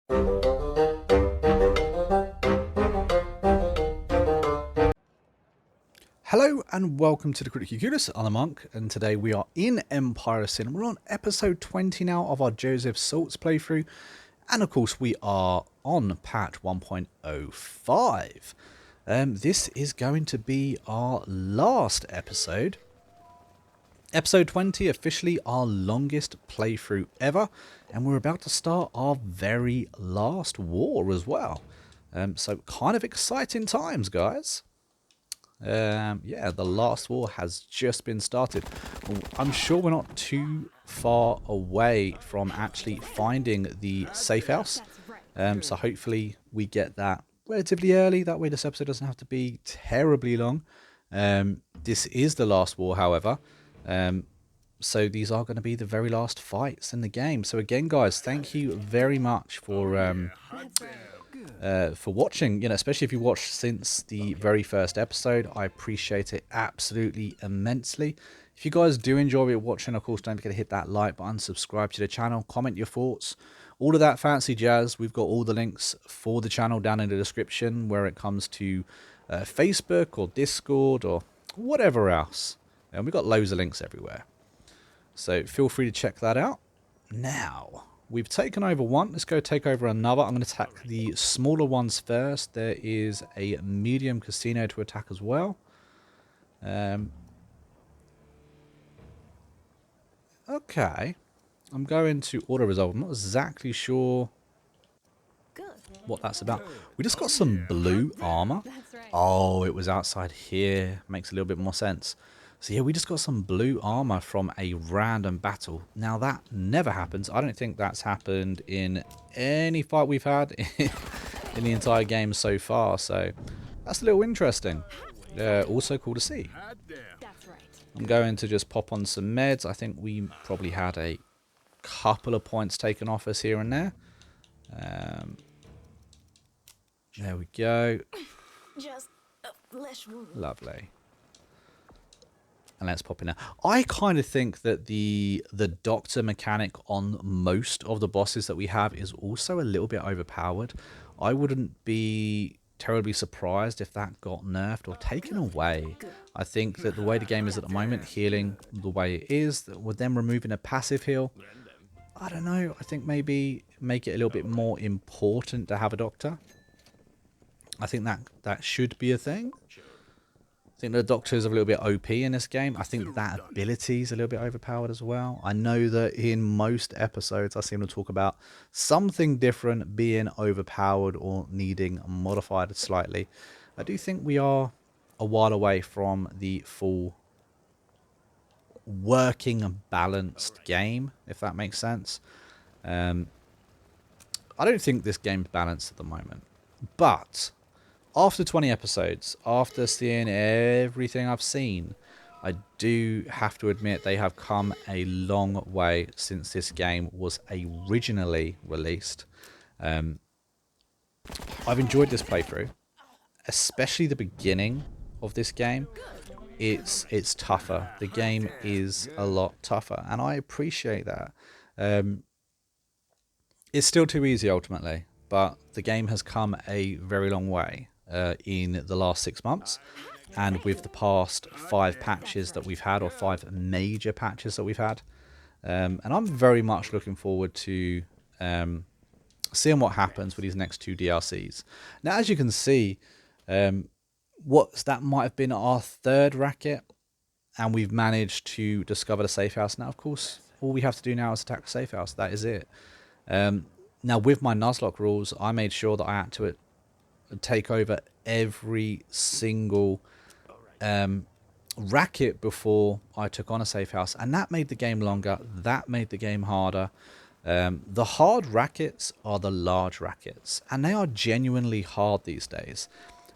Hello and welcome to the Critically Clueless. I'm the Monk, and today we are in Empire of Sin. We're on episode 20 now of our Joseph Saltis playthrough, and of course we are on patch 1.05. This is going to be our last episode. Episode 20, officially our longest playthrough ever, and we're about to start our very last war as well. So kind of exciting times, guys. Yeah, the last war has just been started. I'm sure we're not too far away from actually finding the safe house. So hopefully we get that relatively early. That way this episode doesn't have to be terribly long. This is the last war, however. So these are going to be the very last fights in the game. So again, guys, thank you very much for watching, especially if you watched since the very first episode. I appreciate it absolutely immensely. If you guys do enjoy it watching, of course, don't forget to hit that like button, subscribe to the channel, comment your thoughts, all of that fancy jazz. We've got all the links for the channel down in the description where it comes to Facebook or Discord or whatever else. And we've got loads of links everywhere. So feel free to check that out. Now, we've taken over one. Let's go take over another. I'm going to attack the smaller ones first. There is a medium casino to attack as well. Okay. I'm going to auto-resolve. I'm not exactly sure what that's about. We just got some blue armor. Oh, it was outside here. Makes a little bit more sense. So yeah, we just got some blue armor from a random battle. Now that never happens. I don't think that's happened in any fight we've had in the entire game so far. So that's a little interesting. Also cool to see. I'm going to just pop on some meds. I think we probably had a couple of points taken off us here and there. There we go. Lovely. And let's pop in there. I kind of think that the doctor mechanic on most of the bosses that we have is also a little bit overpowered. I wouldn't be terribly surprised if that got nerfed or taken away. I think that the way the game is at the moment, healing the way it is, with them removing a passive heal, I don't know. I think maybe make it a little bit more important to have a doctor. I think that should be a thing. I think the Doctor is a little bit OP in this game. I think that ability is a little bit overpowered as well. I know that in most episodes I seem to talk about something different being overpowered or needing modified slightly. I do think we are a while away from the full working balanced game, if that makes sense. I don't think this game's balanced at the moment. But after 20 episodes, after seeing everything I've seen, I do have to admit they have come a long way since this game was originally released. I've enjoyed this playthrough, especially the beginning of this game. It's tougher. The game is a lot tougher, and I appreciate that. It's still too easy ultimately, but the game has come a very long way. In the last 6 months, and with the past 5 patches that we've had, or 5 major patches that we've had, and I'm very much looking forward to seeing what happens with these next 2 DLCs. Now, as you can see, that might have been our 3rd racket, and we've managed to discover the safe house. Now, of course, all we have to do now is attack the safe house. That is it. Now, with my Nuzlocke rules, I made sure that I had to take over every single racket before I took on a safe house, and that made the game longer. That made the game harder. The hard rackets are the large rackets, and they are genuinely hard these days.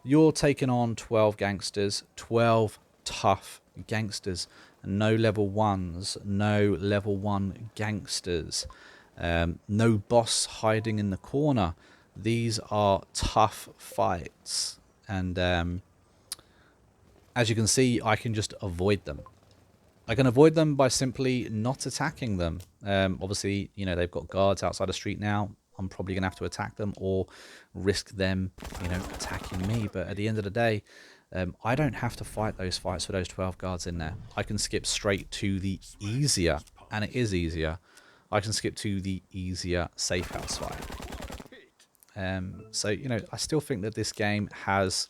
You're taking on 12 gangsters, 12 tough gangsters, no level 1s, no level 1 gangsters, no boss hiding in the corner. These are tough fights, and as you can see, I can just avoid them. I can avoid them by simply not attacking them. Obviously, they've got guards outside the street now. I'm probably going to have to attack them or risk them, attacking me. But at the end of the day, I don't have to fight those fights with those 12 guards in there. I can skip straight to the easier, and it is easier, I can skip to the easier safe house fight. So, I still think that this game has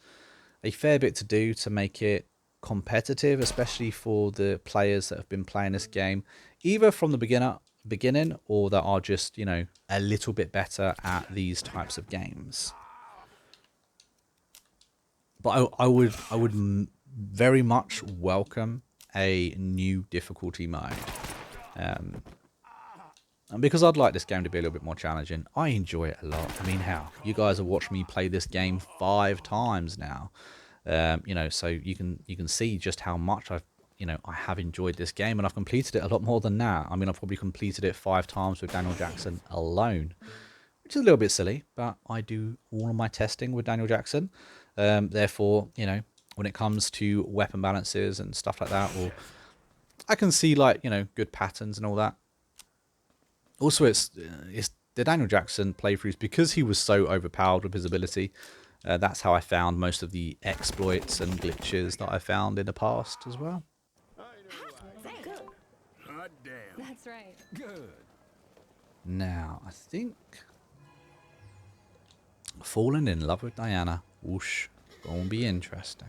a fair bit to do to make it competitive, especially for the players that have been playing this game either from the beginning or that are just, a little bit better at these types of games. But I would very much welcome a new difficulty mode. And because I'd like this game to be a little bit more challenging. I enjoy it a lot. I mean, hell, you guys have watched me play this game 5 times now. So you can see just how much I have enjoyed this game, and I've completed it a lot more than that. I mean, I've probably completed it 5 times with Daniel Jackson alone, which is a little bit silly, but I do all of my testing with Daniel Jackson. Therefore, when it comes to weapon balances and stuff like that, or I can see good patterns and all that. Also, it's the Daniel Jackson playthroughs, because he was so overpowered with his ability. That's how I found most of the exploits and glitches that I found in the past as well. Good. Hot damn. That's right. Good. Now, I think falling in love with Diana, whoosh, gonna be interesting.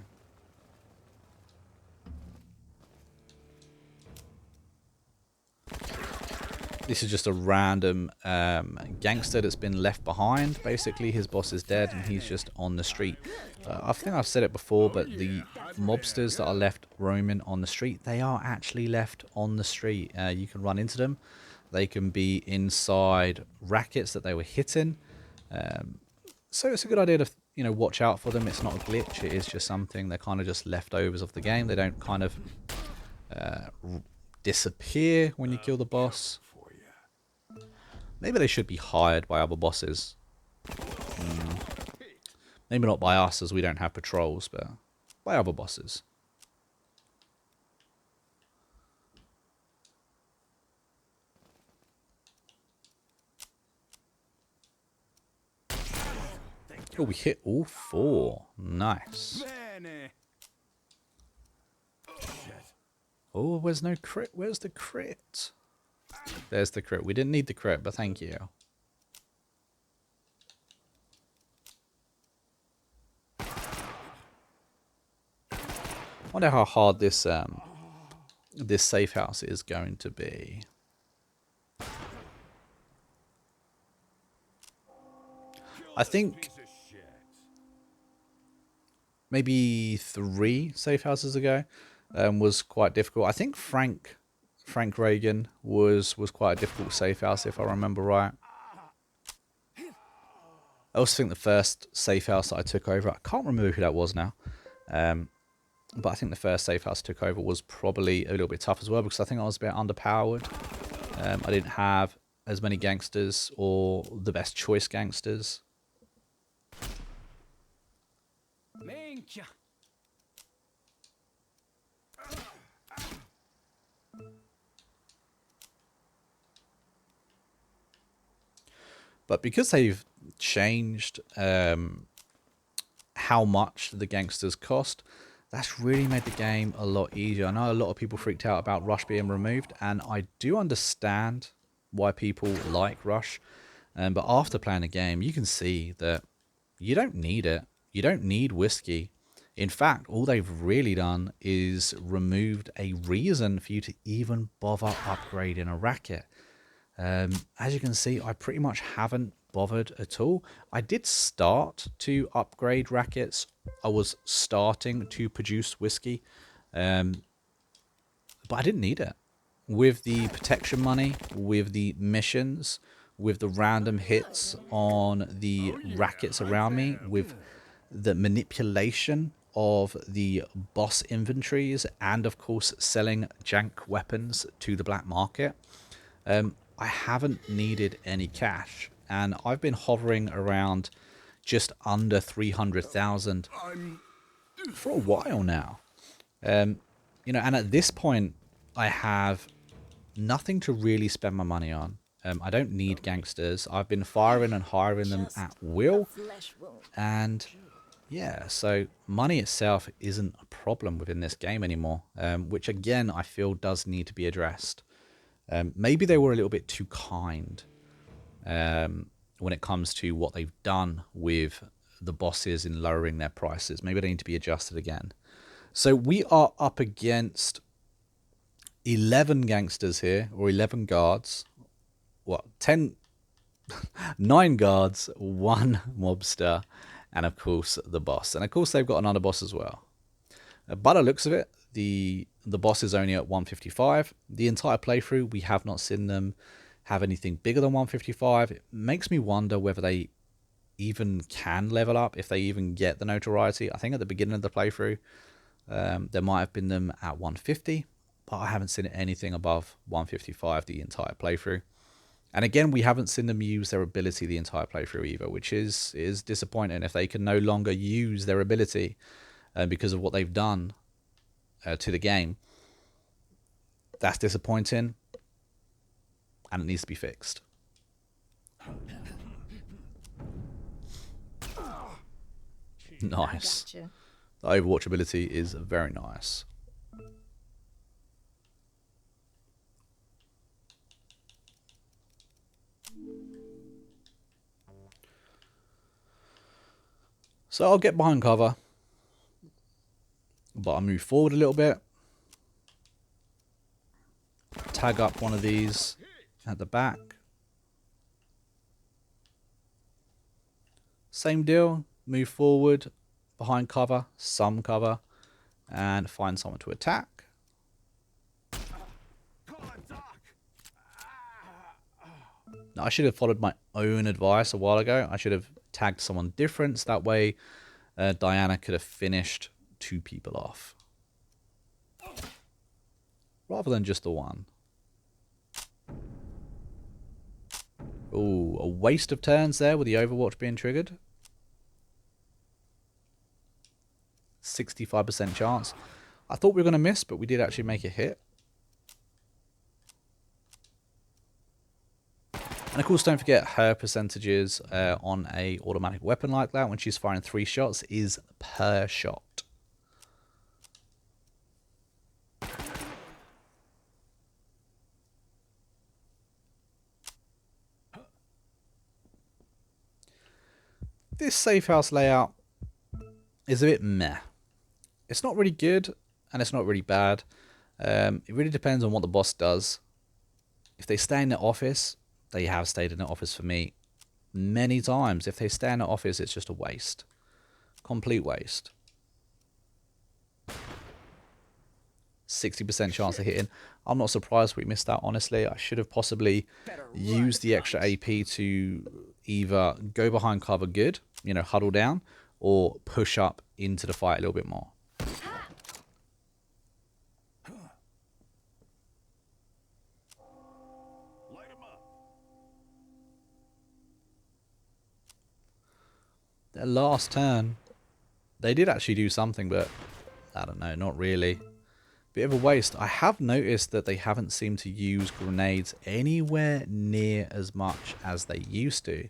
This is just a random gangster that's been left behind. Basically, his boss is dead and he's just on the street. I think I've said it before, but the mobsters that are left roaming on the street, they are actually left on the street. You can run into them. They can be inside rackets that they were hitting. So it's a good idea to watch out for them. It's not a glitch. It is just something. They're kind of just leftovers of the game. They don't kind of disappear when you kill the boss. Maybe they should be hired by other bosses. Maybe not by us, as we don't have patrols, but by other bosses. Oh, we hit all 4. Nice. Oh, where's no crit? Where's the crit? There's the crit. We didn't need the crit, but thank you. Wonder how hard this this safe house is going to be. I think maybe 3 safe houses ago was quite difficult. I think Frank Reagan was quite a difficult safe house, if I remember right. I also think the first safe house that I took over, I can't remember who that was now, but I think the first safe house I took over was probably a little bit tough as well, because I think I was a bit underpowered. I didn't have as many gangsters or the best choice gangsters. But because they've changed how much the gangsters cost, that's really made the game a lot easier. I know a lot of people freaked out about Rush being removed, and I do understand why people like Rush. But after playing the game, you can see that you don't need it. You don't need whiskey. In fact, all they've really done is removed a reason for you to even bother upgrading a racket. As you can see, I pretty much haven't bothered at all. I did start to upgrade rackets. I was starting to produce whiskey, but I didn't need it. With the protection money, with the missions, with the random hits on the rackets around me, with the manipulation of the boss inventories, and of course selling jank weapons to the black market, I haven't needed any cash, and I've been hovering around just under 300,000 for a while now. And at this point, I have nothing to really spend my money on. I don't need gangsters. I've been firing and hiring them at will. And yeah, so money itself isn't a problem within this game anymore, which again, I feel does need to be addressed. Maybe they were a little bit too kind when it comes to what they've done with the bosses in lowering their prices. Maybe they need to be adjusted again. So we are up against 11 gangsters here, or 11 guards. What, 10, 9 guards, 1 mobster, and of course the boss. And of course they've got another boss as well. By the looks of it, the boss is only at 155. The entire playthrough, we have not seen them have anything bigger than 155. It makes me wonder whether they even can level up, if they even get the notoriety. I think at the beginning of the playthrough, there might have been them at 150, but I haven't seen anything above 155 the entire playthrough. And again, we haven't seen them use their ability the entire playthrough either, which is disappointing. If they can no longer use their ability because of what they've done to the game, that's disappointing, and it needs to be fixed. Nice. The Overwatch ability is very nice. So I'll get behind cover, but I'll move forward a little bit. Tag up one of these at the back. Same deal, move forward, behind cover, some cover, and find someone to attack. Now, I should have followed my own advice a while ago. I should have tagged someone different, so that way Diana could have finished 2 people off, rather than just the one. Ooh, a waste of turns there with the Overwatch being triggered. 65% chance. I thought we were going to miss, but we did actually make a hit. And of course, don't forget her percentages on a automatic weapon like that when she's firing 3 shots is per shot. This safe house layout is a bit meh. It's not really good, and it's not really bad. It really depends on what the boss does. If they stay in the office, they have stayed in the office for me many times. If they stay in the office, it's just a waste. Complete waste. 60% chance of hitting. I'm not surprised we missed that, honestly. I should have possibly used the extra AP to either go behind cover good, you know, huddle down, or push up into the fight a little bit more. Their last turn, they did actually do something, but I don't know, not really. Bit of a waste. I have noticed that they haven't seemed to use grenades anywhere near as much as they used to.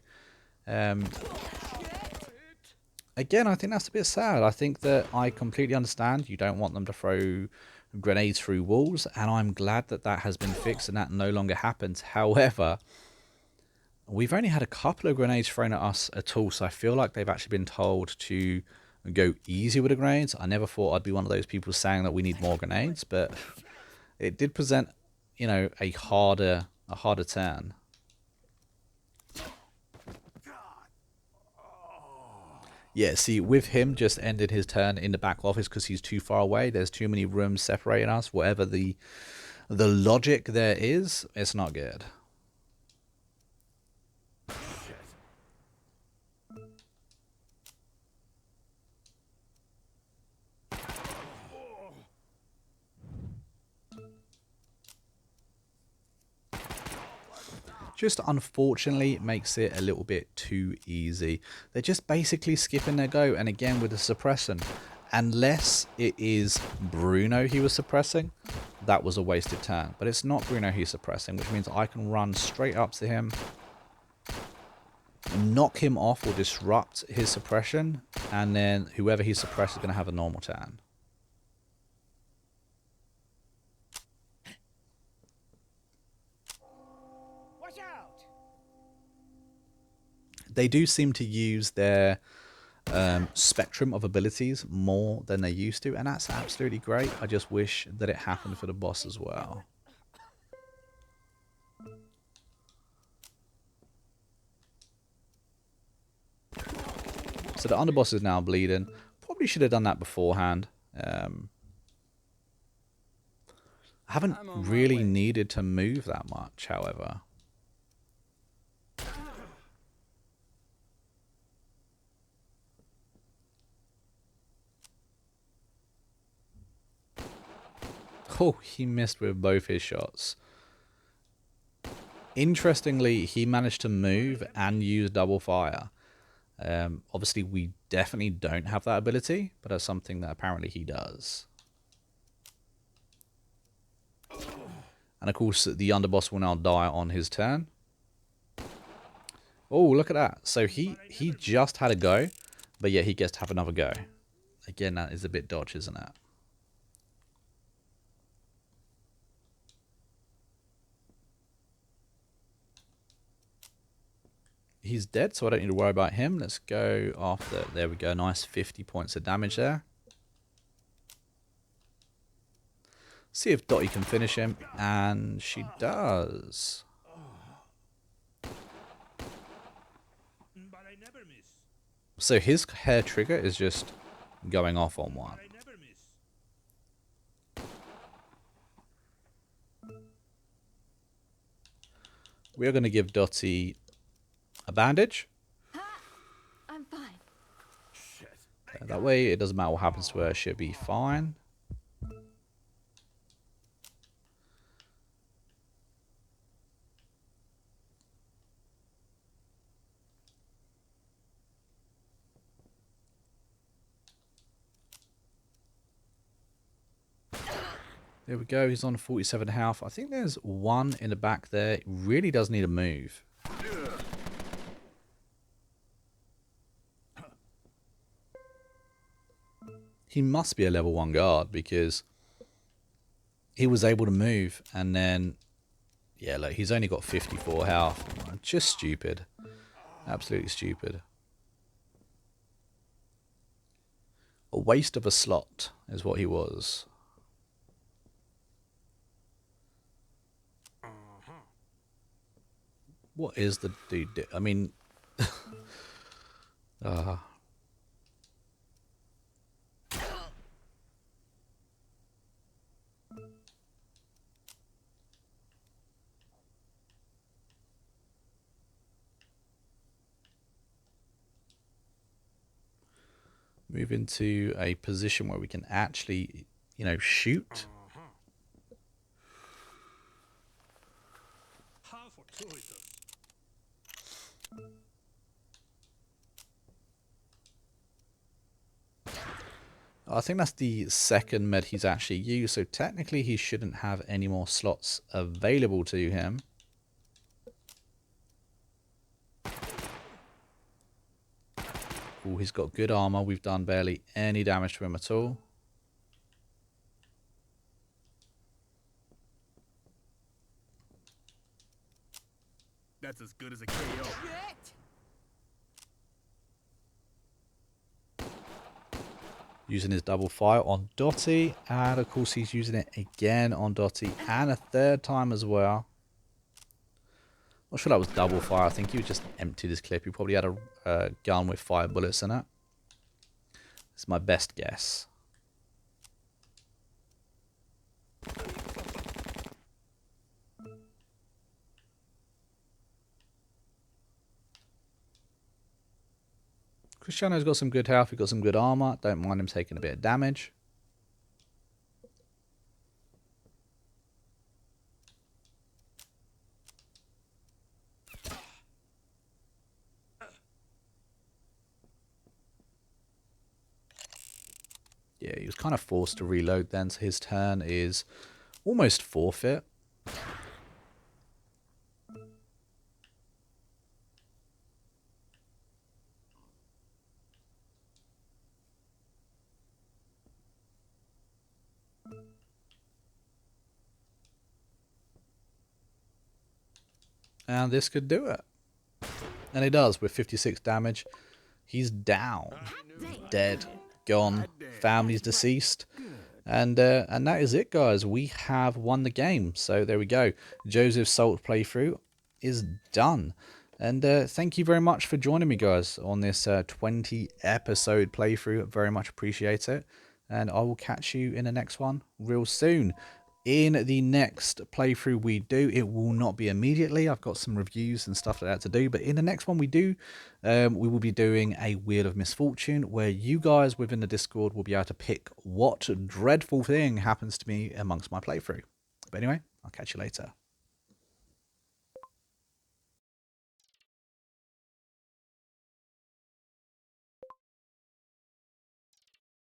Again, I think that's a bit sad. I think that I completely understand you don't want them to throw grenades through walls, and I'm glad that that has been fixed and that no longer happens. However, we've only had a couple of grenades thrown at us at all, so I feel like they've actually been told to go easy with the grenades. I never thought I'd be one of those people saying that we need more grenades, but it did present, you know, a harder turn. Yeah, see, with him just ended his turn in the back office because he's too far away. There's too many rooms separating us. Whatever the logic there is, it's not good. Just unfortunately makes it a little bit too easy. They're just basically skipping their go, and again with the suppression, Unless it is Bruno he was suppressing, that was a wasted turn. But it's not Bruno he's suppressing, which means I can run straight up to him, knock him off or disrupt his suppression, and then whoever he suppresses is going to have a normal turn. Watch out! They do seem to use their spectrum of abilities more than they used to, and that's absolutely great. I just wish that it happened for the boss as well. So the underboss is now bleeding. Probably should have done that beforehand. I haven't really needed to move that much, however. Oh, he missed with both his shots. Interestingly, he managed to move and use double fire. Obviously, we definitely don't have that ability, but that's something that apparently he does. And of course, the underboss will now die on his turn. Oh, look at that. So he just had a go, but yet he gets to have another go. Again, that is a bit dodge, isn't it? He's dead, so I don't need to worry about him. Let's go after... There we go. Nice 50 points of damage there. See if Dottie can finish him. And she does. So his hair trigger is just going off on one. We are going to give Dottie a bandage. I'm fine. That way, it doesn't matter what happens to her. She'll be fine. There we go. He's on 47 health. I think there's one in the back there. It really does need a move. He must be a level 1 guard because he was able to move and then... Yeah, look, he's only got 54 health. Just stupid. Absolutely stupid. A waste of a slot is what he was. What is the dude? I mean... Move into a position where we can actually, you know, shoot. I think that's the second med he's actually used, so technically he shouldn't have any more slots available to him. Oh, he's got good armor. We've done barely any damage to him at all. That's as good as a KO. Using his double fire on Dottie. And of course he's using it again on Dottie. And a third time as well. Not sure that was double fire. I think he just emptied his clip. He probably had a gun with 5 bullets in it. It's my best guess. Cristiano's got some good health. He's got some good armor. Don't mind him taking a bit of damage. Yeah, he was kind of forced to reload then, so his turn is almost forfeit. And this could do it. And it does with 56 damage. He's down, dead, gone, family's deceased. And that is it, guys. We have won the game. So there we go. Joseph Salt playthrough is done. And thank you very much for joining me, guys, on this 20 episode playthrough. Very much appreciate it. And I will catch you in the next one real soon. In the next playthrough we do, it will not be immediately. I've got some reviews and stuff like that to do. But in the next one we do, we will be doing a Wheel of Misfortune, where you guys within the Discord will be able to pick what dreadful thing happens to me amongst my playthrough. But anyway, I'll catch you later.